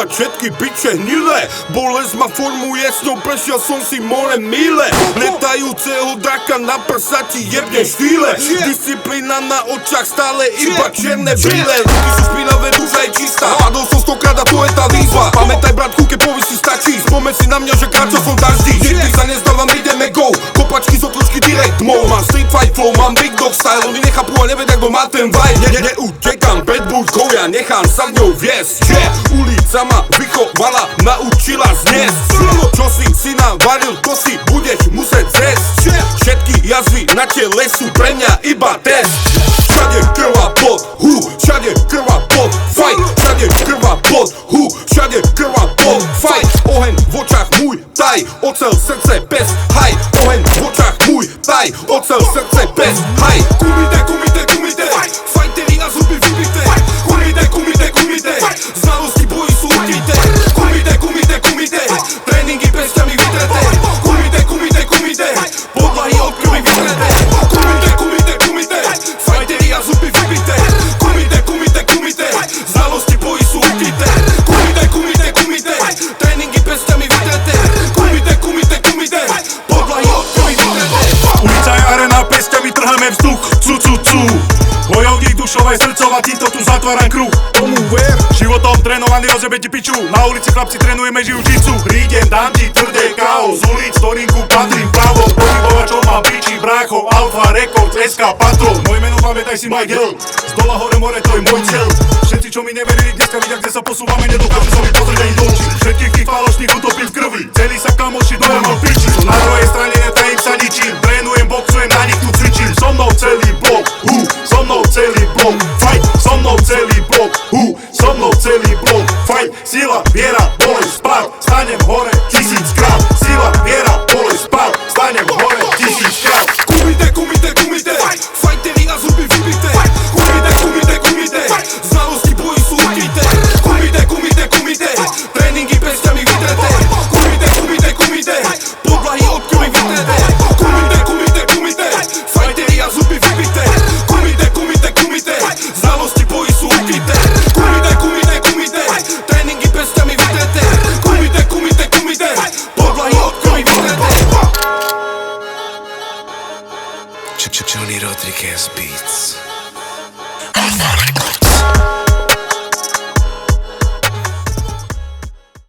vybrať všetky biče hnilé. Bolesť ma formuje, s ňou prešiel som si more mile. Letajúceho draka na prsa ti jebne štýle. Disciplína na očach, stále iba čierne brýle. Ruky sú špinavé, duša je čistá. Padol som 100-krát a to je tá výzva. Pamätaj bratku, keď povisí stačí. Spomeň si na mňa, že kráčal som daždí. Nikdy sa nezdávam, ideme go. Kopačky z otločky direct mo. Mám street fight flow, mám big dog style. Oni nechápu a nevedia, kto má ten vibe. Neutekám pred búdkou, ja nechám sa v ňou viesť. Ulica ma vychovala, naučila zniesť. Čo si navaril, to si budeš musieť zjesť. Všetky jazvy na tele sú pre mňa iba test. Všade krv a pot, všade krv a pot, fight. Všade krv a pot, všade krv a pot, fight. Oheň v očách môj, taj, ocel srdce pes, haj. Oheň v očách môj, taj, ocel srdce pes, haj. Kumite, kumite, kumite, fighteri a zuby vybité. Kumite, kumite, kumite, znalosti boji sú ukryté. Kumite, kumite, kumite, tréningy pestiami vytreté. Kumite, kumite, kumite, podlahy od krvi vytreté. Kumite, kumite, kumite, fighteri a zuby vybité. Kumite, kumite, kumite, znalosti boji sú ukryté. Kumite, kumite, kumite, tréningy pestiami vytreté. Kumite, kumite, kumite, podlahy od krvi vytreté. Ulica je arena, pestiami trháme vzduch, cu. Bojovník dušov aj srdcov a týmto tu zatváram kruh. Tomu ver, životom trénovaný rozjebe ti piču. Na ulici chlapci trénujeme jiu-jitsu. Prídem, dám ti tvrdé KO. Z ulic, ktorinku patrím právo. Pohybovačov mám piči, brácho, Alfa Records, SK Patrol. Moje meno pamätaj si Mike Hill. Z dola hore more, to je môj cieľ. Všetci čo mi neverili, dneska vidia, kde sa posúvame. Nedokážu sa mi pozrieť ani do očí. Všetkých tých falošných utopím v krvi. Celý sa kamoši, dole mám piči. Na druhej strane netajím sa ničím. Trénujem, boxujem, na nich tu cvičím. So mnou celý blok, so mnou celý blok, fight, so mnou celý blok, so mnou celý blok, fight. Sila, viera, bolesť, spát, stanem hore 1000-krát. Sila, viera, bolesť, spát, stanem hore 1000-krát. Kumite, kumite, kumite, fighteri a zuby vybité. Kumite, kumite, kumite, znalosti boji sú ukryté. Kumite, kumite, kumite, tréningy pestiami vytreté. Kumite, kumite, kumite, podlahy od krvi vytreté. Kumite, kumite, kumite, fighteri a zuby vybité. Kumite, kumite, kumite, znalosti boji sú ukryté. Kumite, kumite, kumite, tréningy pestiami vytreté. Kumite, kumite, kumite, podlahy od krvi vytreté. Johnny Rodriguez Beats.